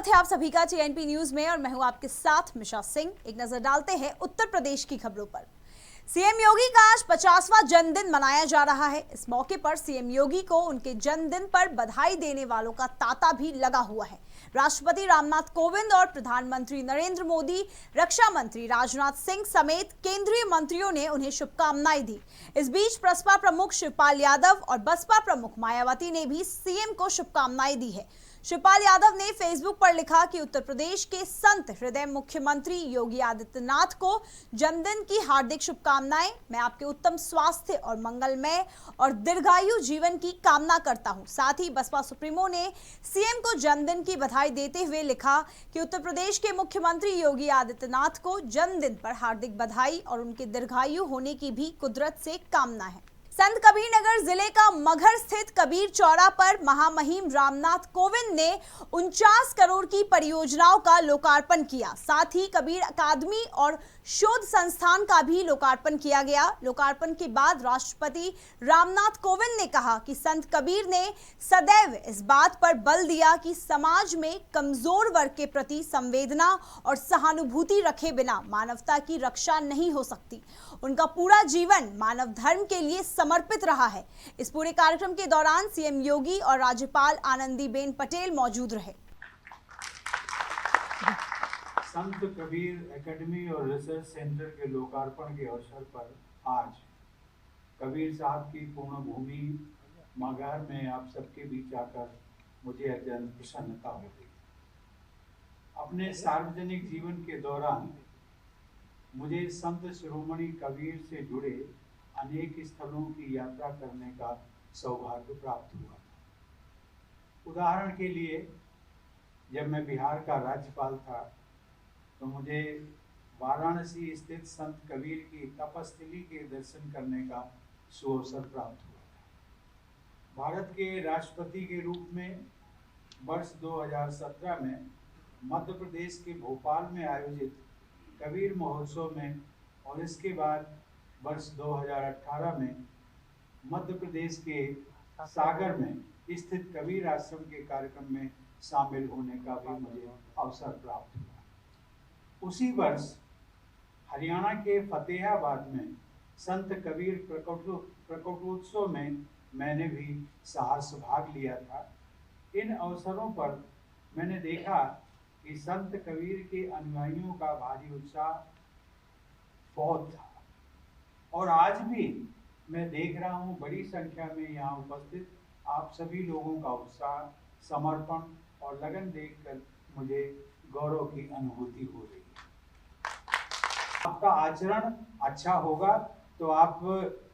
स्वागत है आप सभी का टीएनपी न्यूज में और मैं हूं आपके साथ मिशा सिंह। एक नजर डालते हैं उत्तर प्रदेश की खबरों पर। सीएम योगी का आज 50वां जन्मदिन मनाया जा रहा है। इस मौके पर सीएम योगी को उनके जन्मदिन पर बधाई देने वालों का तांता भी लगा हुआ है। राष्ट्रपति रामनाथ कोविंद और प्रधानमंत्री नरेंद्र मोदी, रक्षा मंत्री राजनाथ सिंह समेत केंद्रीय मंत्रियों ने उन्हें शुभकामनाएं दी। इस बीच बसपा प्रमुख शिवपाल यादव और बसपा प्रमुख मायावती ने भी सीएम को शुभकामनाएं दी है। शिवपाल यादव ने फेसबुक पर लिखा कि उत्तर प्रदेश के संत हृदय मुख्यमंत्री योगी आदित्यनाथ को जन्मदिन की हार्दिक शुभकामनाएं। मैं आपके उत्तम स्वास्थ्य और मंगलमय और दीर्घायु जीवन की कामना करता हूं। साथ ही बसपा सुप्रीमो ने सीएम को जन्मदिन की बधाई देते हुए लिखा कि उत्तर प्रदेश के मुख्यमंत्री योगी आदित्यनाथ को जन्मदिन पर हार्दिक बधाई और उनके दीर्घायु होने की भी कुदरत से कामना है। संत कबीरनगर जिले का मगहर स्थित कबीर चौरा पर महामहिम रामनाथ कोविंद ने 49 करोड़ की परियोजनाओं का लोकार्पण किया। साथ ही कबीर अकादमी और शोध संस्थान का भी लोकार्पण किया गया। लोकार्पण के बाद राष्ट्रपति रामनाथ कोविंद ने कहा कि संत कबीर ने सदैव इस बात पर बल दिया कि समाज में कमजोर वर्ग के प्रति संवेदना और सहानुभूति रखे बिना मानवता की रक्षा नहीं हो सकती। उनका पूरा जीवन मानव धर्म के लिए समर्पित रहा है। इस पूरे कार्यक्रम के दौरान सीएम योगी और राज्यपाल आनंदीबेन पटेल मौजूद रहे। संत कबीर एकेडमी और रिसर्च सेंटर के लोकार्पण के अवसर पर आज कबीर साहब की पूर्ण भूमि मगहर में आप सबके बीच आकर मुझे अत्यंत प्रसन्नता हो गई। अपने सार्वजनिक जीवन के दौरान मुझे संत शिरोमणि कबीर से जुड़े अनेक स्थलों की यात्रा करने का सौभाग्य प्राप्त हुआ था। उदाहरण के लिए, जब मैं बिहार का राज्यपाल था तो मुझे वाराणसी स्थित संत कबीर की तपस्थली के दर्शन करने का सुअवसर प्राप्त हुआ था। भारत के राष्ट्रपति के रूप में वर्ष 2017 में मध्य प्रदेश के भोपाल में आयोजित कबीर महोत्सव में और इसके बाद वर्ष 2018 में मध्य प्रदेश के सागर में स्थित कबीर आश्रम के कार्यक्रम में शामिल होने का भी मुझे अवसर प्राप्त हुआ। उसी वर्ष हरियाणा के फतेहाबाद में संत कबीर प्रकटोत्सव में मैंने भी सहर्ष भाग लिया था। इन अवसरों पर मैंने देखा कि संत कबीर के अनुयायियों का भारी उत्साह बहुत था और आज भी मैं देख रहा हूँ बड़ी संख्या में यहाँ उपस्थित आप सभी लोगों का उत्साह, समर्पण और लगन देखकर मुझे गौरव की अनुभूति हो रही है। आपका आचरण अच्छा होगा तो आप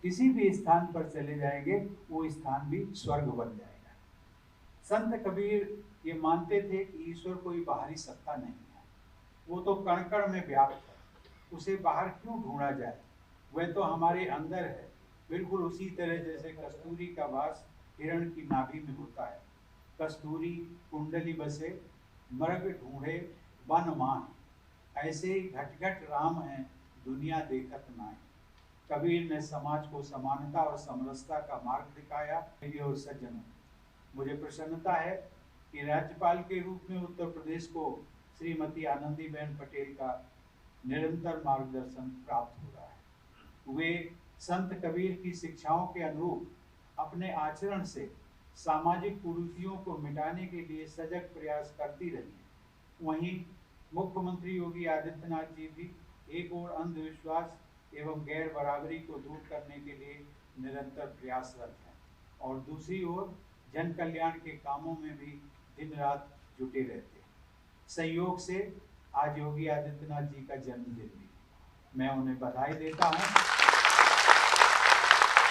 किसी भी स्थान पर चले जाएंगे, वो स्थान भी स्वर्ग बन जाएगा। संत कबीर ये मानते थे कि ईश्वर कोई बाहरी सत्ता नहीं है, वो तो कण कण में व्याप्त है, उसे बाहर क्यों ढूंढा जाए, वह तो हमारे अंदर है। बिल्कुल उसी तरह जैसे कस्तूरी का वास हिरण की नाभि में होता है। कस्तूरी कुंडली बसे मर्ग ढूंढे वन माही, ऐसे ही घट घट राम है दुनिया देखत नाई। कबीर ने समाज को समानता और समरसता का मार्ग दिखाया। और सज्जनों, मुझे प्रसन्नता है कि राज्यपाल के रूप में उत्तर प्रदेश को श्रीमती आनंदीबेन पटेल का निरंतर मार्गदर्शन प्राप्त हो रहा है। वे संत कबीर की शिक्षाओं के अनुरूप अपने आचरण से सामाजिक कुरीतियों को मिटाने के लिए सजग प्रयास करती रही। वहीं मुख्यमंत्री योगी आदित्यनाथ जी भी एक ओर अंधविश्वास एवं गैर बराबरी को दूर करने के लिए निरंतर प्रयासरत हैं और दूसरी ओर जन कल्याण के कामों में भी दिन रात जुटे रहते हैं। संयोग से आज योगी आदित्यनाथ जी का जन्मदिन भी, मैं उन्हें बधाई देता हूं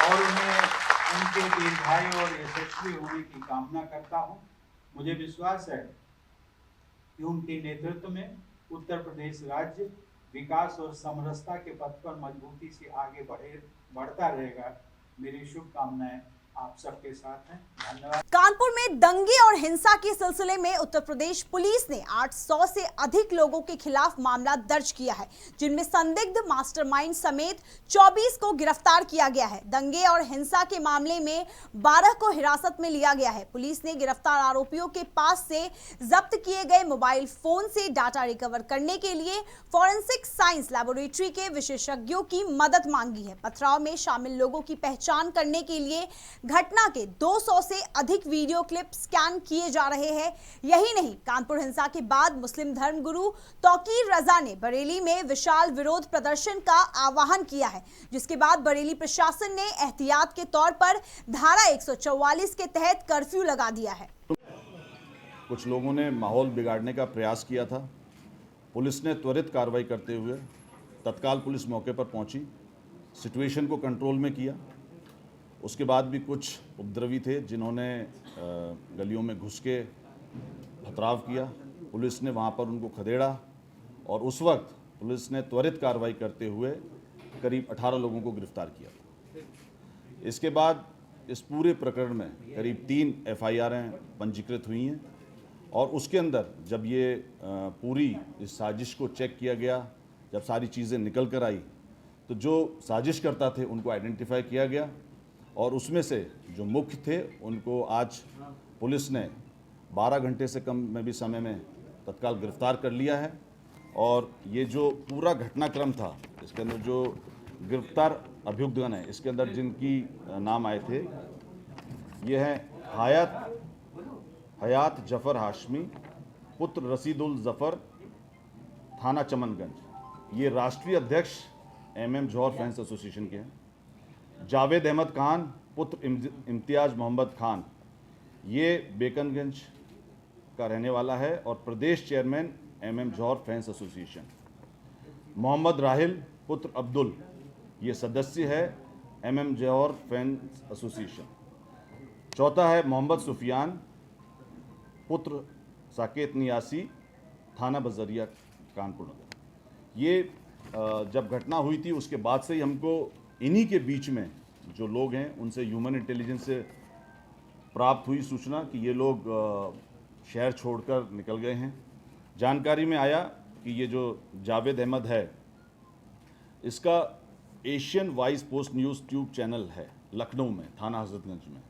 और उन्हें उनके दीर्घायु और यशस्वी होने की कामना करता हूं। मुझे विश्वास है कि उनके नेतृत्व में उत्तर प्रदेश राज्य विकास और समरसता के पथ पर मजबूती से आगे बढ़ता रहेगा। मेरी शुभकामनाएं आप सबके साथ हैं। धन्यवाद। कानपुर में दंगे और हिंसा के सिलसिले में उत्तर प्रदेश पुलिस ने 800 से अधिक लोगों के खिलाफ मामला दर्ज किया है, जिनमें संदिग्ध मास्टरमाइंड समेत 24 को गिरफ्तार किया गया है। दंगे और हिंसा के मामले में 12 को हिरासत में लिया गया है। पुलिस ने गिरफ्तार आरोपियों के पास से जब्त किए गए मोबाइल फोन से डाटा रिकवर करने के लिए फॉरेंसिक साइंस लैबोरेटरी के विशेषज्ञों की मदद मांगी है। पथराव में शामिल लोगों की पहचान करने के लिए घटना के 200 से अधिक वीडियो क्लिप स्कैन किए जा रहे हैं। यही नहीं, कानपुर हिंसा के बाद मुस्लिम धर्मगुरु तौकीर रजा ने बरेली में विशाल विरोध प्रदर्शन का आह्वान किया है, जिसके बाद बरेली प्रशासन ने एहतियात के तौर पर धारा 144 के तहत कर्फ्यू लगा दिया है। कुछ लोगों ने माहौल बिगाड़ने का प्रयास किया था। पुलिस ने त्वरित कार्रवाई करते हुए तत्काल पुलिस मौके पर पहुंची, सिचुएशन को कंट्रोल में किया। उसके बाद भी कुछ उपद्रवी थे जिन्होंने गलियों में घुस के पथराव किया। पुलिस ने वहां पर उनको खदेड़ा और उस वक्त पुलिस ने त्वरित कार्रवाई करते हुए करीब 18 लोगों को गिरफ्तार किया। इसके बाद इस पूरे प्रकरण में करीब 3 FIR पंजीकृत हुई हैं और उसके अंदर जब ये पूरी इस साजिश को चेक किया गया, जब सारी चीज़ें निकल कर आई, तो जो साजिश करता थे उनको आइडेंटिफाई किया गया और उसमें से जो मुख्य थे उनको आज पुलिस ने 12 घंटे से कम में भी समय में तत्काल गिरफ्तार कर लिया है। और ये जो पूरा घटनाक्रम था, इसके अंदर जो गिरफ्तार अभियुक्तगण हैं, इसके अंदर जिनकी नाम आए थे, ये हैं हयात जफ़र हाशमी, पुत्र रसीदुल जफ़र, थाना चमनगंज। ये राष्ट्रीय अध्यक्ष MM जौहर फैंस एसोसिएशन के हैं। जावेद अहमद खान, पुत्र इम्तियाज मोहम्मद खान, ये बेकनगंज का रहने वाला है और प्रदेश चेयरमैन MM जौहर फैंस एसोसिएशन। मोहम्मद राहिल, पुत्र अब्दुल, ये सदस्य है MM जौहर फैंस एसोसिएशन। चौथा है मोहम्मद सुफियान, पुत्र साकेत नियासी, थाना बजरिया, कानपुर नगर। ये जब घटना हुई थी उसके बाद से ही हमको इन्हीं के बीच में जो लोग हैं उनसे ह्यूमन इंटेलिजेंस से प्राप्त हुई सूचना कि ये लोग शहर छोड़कर निकल गए हैं। जानकारी में आया कि ये जो जावेद अहमद है, इसका Asian voice post news tube channel है लखनऊ में, थाना हजरतगंज में।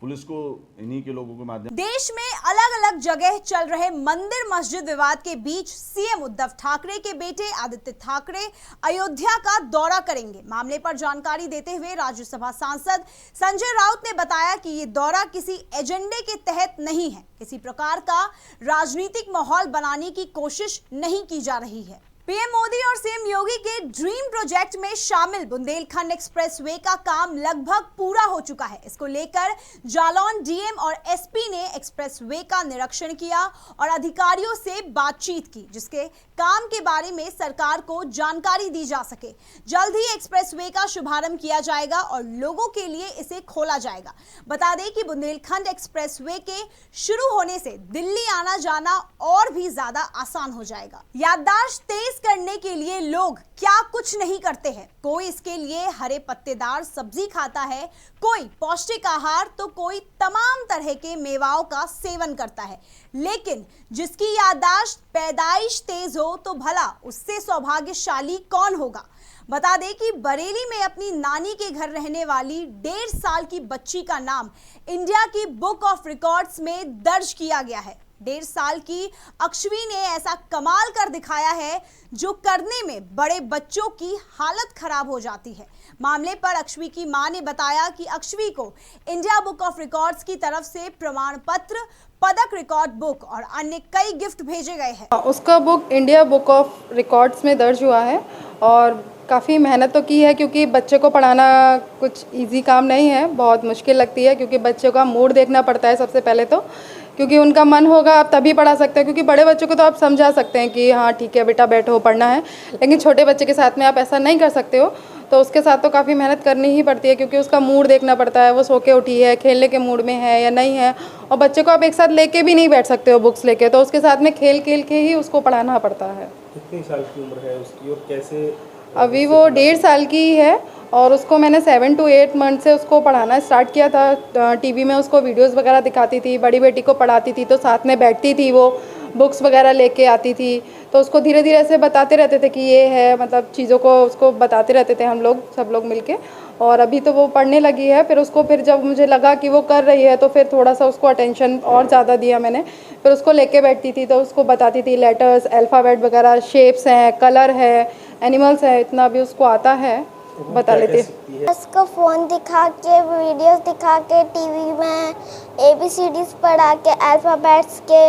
पुलिस को इन्हीं के लोगों के माध्यम। देश में अलग अलग जगह चल रहे मंदिर मस्जिद विवाद के बीच सीएम उद्धव ठाकरे के बेटे आदित्य ठाकरे अयोध्या का दौरा करेंगे। मामले पर जानकारी देते हुए राज्यसभा सांसद संजय राउत ने बताया कि ये दौरा किसी एजेंडे के तहत नहीं है, किसी प्रकार का राजनीतिक माहौल बनाने की कोशिश नहीं की जा रही है। पीएम मोदी और सीएम योगी के ड्रीम प्रोजेक्ट में शामिल बुंदेलखंड एक्सप्रेसवे का काम लगभग पूरा हो चुका है। इसको लेकर जालौन डीएम और एसपी ने एक्सप्रेसवे का निरीक्षण किया और अधिकारियों से बातचीत की, जिसके काम के बारे में सरकार को जानकारी दी जा सके। जल्द ही एक्सप्रेसवे का शुभारंभ किया जाएगा और लोगों के लिए इसे खोला जाएगा। बता दें कि बुंदेलखंड एक्सप्रेसवे के शुरू होने से दिल्ली आना जाना और भी ज्यादा आसान हो जाएगा। याददाश्त तेज करने के लिए लोग क्या कुछ नहीं करते हैं। कोई इसके लिए हरे पत्तेदार सब्जी खाता है, कोई पौष्टिक आहार, तो कोई तमाम तरह के मेवाओं का सेवन करता है। लेकिन जिसकी याददाश्त पैदाइश तेज हो तो भला उससे सौभाग्यशाली कौन होगा। बता दें कि बरेली में अपनी नानी के घर रहने वाली 1.5 साल की बच्ची का नाम इंडिया की बुक ऑफ रिकॉर्ड्स में दर्ज किया गया है। 1.5 साल की अक्षवी ने ऐसा कमाल कर दिखाया है जो करने में बड़े बच्चों की हालत खराब हो जाती है। मामले पर अक्षवी की मां ने बताया कि अक्षवी को इंडिया बुक ऑफ रिकॉर्ड्स की तरफ से प्रमाण पत्र, पदक, रिकॉर्ड बुक और अन्य कई गिफ्ट भेजे गए हैं। उसका book India book of records में दर्ज हुआ है और काफ़ी मेहनत तो की है, क्योंकि बच्चे को पढ़ाना कुछ इजी काम नहीं है, बहुत मुश्किल लगती है, क्योंकि बच्चों का मूड देखना पड़ता है सबसे पहले तो, क्योंकि उनका मन होगा आप तभी पढ़ा सकते हैं। क्योंकि बड़े बच्चों को तो आप समझा सकते हैं कि हाँ ठीक है बेटा बैठो पढ़ना है, लेकिन छोटे बच्चे के साथ में आप ऐसा नहीं कर सकते हो, तो उसके साथ तो काफ़ी मेहनत करनी ही पड़ती है, क्योंकि उसका मूड देखना पड़ता है, वो सो के उठी है, खेलने के मूड में है या नहीं है। और बच्चे को आप एक साथ लेके भी नहीं बैठ सकते हो बुक्स लेके, तो उसके साथ में खेल खेल के ही उसको पढ़ाना पड़ता है। कितनी साल की उम्र है उसकी और कैसे? अभी वो 1.5 साल की है और उसको मैंने 7 to 8 मंथ से उसको पढ़ाना स्टार्ट किया था। टीवी में उसको वीडियोस वगैरह दिखाती थी, बड़ी बेटी को पढ़ाती थी तो साथ में बैठती थी, वो बुक्स वगैरह लेके आती थी, तो उसको धीरे धीरे ऐसे बताते रहते थे कि ये है, मतलब चीज़ों को उसको बताते रहते थे हम लोग, सब लोग मिलके। और अभी तो वो पढ़ने लगी है। फिर जब मुझे लगा कि वो कर रही है तो फिर थोड़ा सा उसको अटेंशन और ज़्यादा दिया मैंने। फिर उसको लेके बैठती थी तो उसको बताती थी लेटर्स, अल्फ़ाबेट वगैरह, शेप्स हैं, कलर है, एनिमल्स है, इतना भी उसको आता है, बता लेते। उसको फ़ोन दिखा के, वीडियोस दिखा के, टीवी में ABCDs पढ़ा के, अल्फ़ाबेट्स के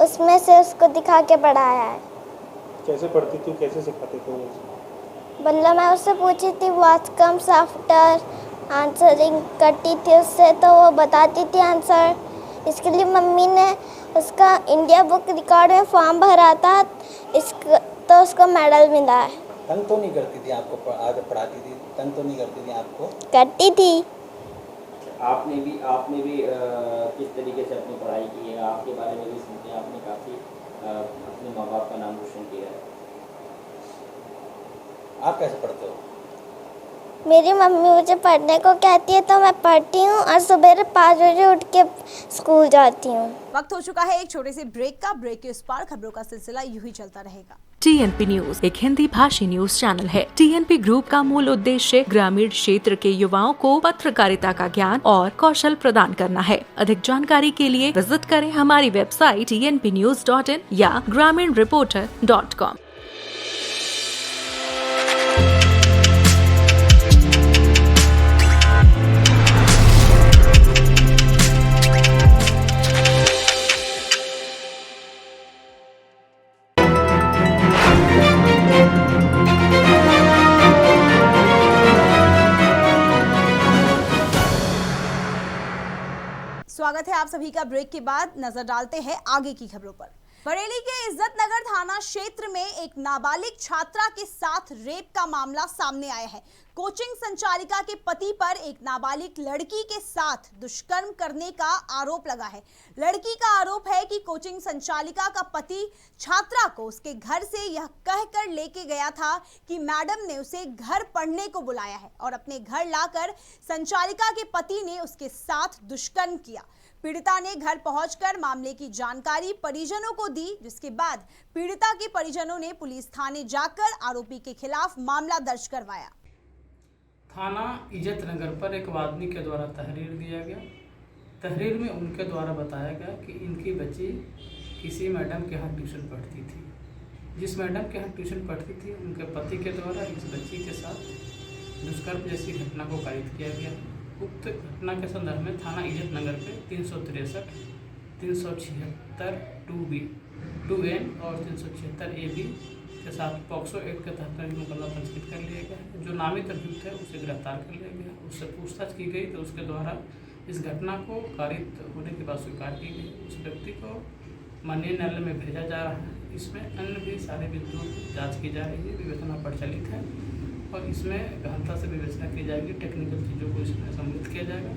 उसमें से उसको दिखा के पढ़ाया है। कैसे पढ़ती थी, कैसे सिखाते थे? मतलब मैं उससे पूछी थी व्हाट कम्स आफ्टर, आंसरिंग करती थी उससे तो वो बताती थी आंसर। इसके लिए मम्मी ने उसका इंडिया बुक रिकॉर्ड में फॉर्म भरा था, तो उसको मेडल मिला है। तंग तो नहीं करती थी आपको? आगे पढ़ाती थी, तंग तो नहीं करती थी आपको? करती थी। आपने भी किस तरीके से अपनी पढ़ाई की है? आपके बारे में भी सुनते हैं, आपने काफ़ी अपने माँ बाप का नाम रोशन किया है। आप कैसे पढ़ते हो? मेरी मम्मी मुझे पढ़ने को कहती है तो मैं पढ़ती हूँ और सुबह 5 बजे उठ के स्कूल जाती हूँ। वक्त हो चुका है एक छोटे से ब्रेक का। ब्रेक के उस पार खबरों का सिलसिला यूं ही चलता रहेगा। TNP न्यूज एक हिंदी भाषी न्यूज चैनल है। TNP ग्रुप का मूल उद्देश्य ग्रामीण क्षेत्र के युवाओं को पत्रकारिता का ज्ञान और कौशल प्रदान करना है। अधिक जानकारी के लिए विजिट करें हमारी वेबसाइट tnpnews.in या graminreporter.com। स्वागत है आप सभी का। ब्रेक के बाद नजर डालते हैं आगे की खबरों पर। बरेली के इज्जत नगर थाना क्षेत्र में एक नाबालिग छात्रा के साथ रेप का मामला सामने आया है। कोचिंग संचालिका के पति पर एक नाबालिग लड़की के साथ दुष्कर्म करने का आरोप लगा है। लड़की का आरोप है कि कोचिंग संचालिका का पति छात्रा को उसके घर से यह कहकर लेके गया था कि मैडम ने उसे घर पढ़ने को बुलाया है और अपने घर लाकर संचालिका के पति ने उसके साथ दुष्कर्म किया। पीड़िता ने घर पहुंचकर मामले की जानकारी परिजनों को दी, जिसके बाद पीड़िता के परिजनों ने पुलिस थाने जाकर आरोपी के खिलाफ मामला दर्ज करवाया। थाना इज्जत नगर पर एक आदमी के द्वारा तहरीर दिया गया। तहरीर में उनके द्वारा बताया गया कि इनकी बच्ची किसी मैडम के यहाँ ट्यूशन पढ़ती थी। जिस मैडम के यहाँ ट्यूशन पढ़ती थी उनके पति के द्वारा इस बच्ची के साथ दुष्कर्म जैसी घटना को पारित किया गया। उक्त घटना के संदर्भ में थाना इज्जत नगर पे 363, 376 2B, 2N और 376 AB के साथ पॉक्सो एक्ट के तहत मुकदमा पंजीकृत कर लिया गया है। जो नामित अभियुक्त है उसे गिरफ्तार कर लिया गया। उससे पूछताछ की गई तो उसके द्वारा इस घटना को कारित होने के बाद स्वीकार की गई। उस व्यक्ति को माननीय न्यायालय में भेजा जा रहा है। इसमें अन्य भी सारे बिंदुओं की जाँच की जा रही है, विवेचना प्रचलित है और इसमें गहनता से विवेचना की जाएगी। टेक्निकल चीज़ों को इसमें सम्मिलित किया जाएगा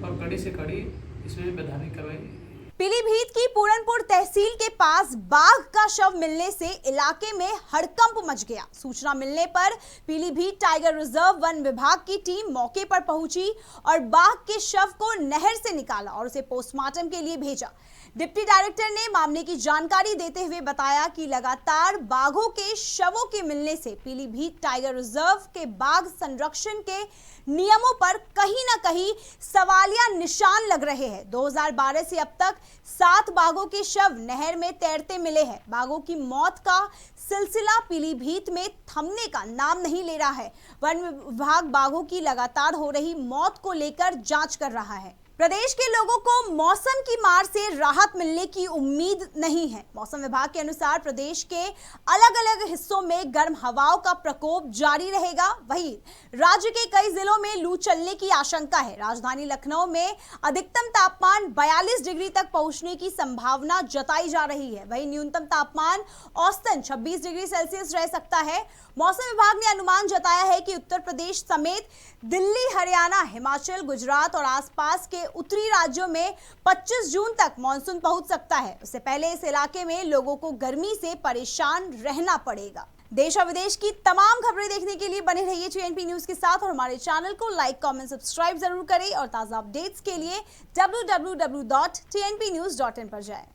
और कड़ी से कड़ी इसमें वैधानिक कार्रवाई। पीलीभीत की पूरनपुर तहसील के पास बाघ का शव मिलने से इलाके में हड़कंप मच गया। सूचना मिलने पर पीलीभीत टाइगर रिजर्व वन विभाग की टीम मौके पर पहुंची और बाघ के शव को नहर से निकाला और उसे पोस्टमार्टम के लिए भेजा। डिप्टी डायरेक्टर ने मामले की जानकारी देते हुए बताया कि लगातार बाघों के शवों के मिलने से पीलीभीत टाइगर रिजर्व के बाघ संरक्षण के नियमों पर कहीं ना कहीं सवालिया निशान लग रहे हैं। 2012 से अब तक 7 बाघों के शव नहर में तैरते मिले हैं। बाघों की मौत का सिलसिला पीलीभीत में थमने का नाम नहीं ले रहा है। वन विभाग बाघों की लगातार हो रही मौत को लेकर जांच कर रहा है। प्रदेश के लोगों को मौसम की मार से राहत मिलने की उम्मीद नहीं है। मौसम विभाग के अनुसार प्रदेश के अलग अलग हिस्सों में गर्म हवाओं का प्रकोप जारी रहेगा। वहीं राज्य के कई जिलों में लू चलने की आशंका है। राजधानी लखनऊ में अधिकतम तापमान 42 डिग्री तक पहुंचने की संभावना जताई जा रही है। वहीं न्यूनतम तापमान औसतन 26 डिग्री सेल्सियस रह सकता है। मौसम विभाग ने अनुमान जताया है कि उत्तर प्रदेश समेत दिल्ली, हरियाणा, हिमाचल, गुजरात और आसपास के उत्तरी राज्यों में 25 जून तक मानसून पहुंच सकता है। उससे पहले इस इलाके में लोगों को गर्मी से परेशान रहना पड़ेगा। देश और विदेश की तमाम खबरें देखने के लिए बने रहिए TNP न्यूज के साथ और हमारे चैनल को लाइक, कमेंट, सब्सक्राइब जरूर करें और ताज़ा अपडेट्स के लिए www.tnpnews.in पर जाएं।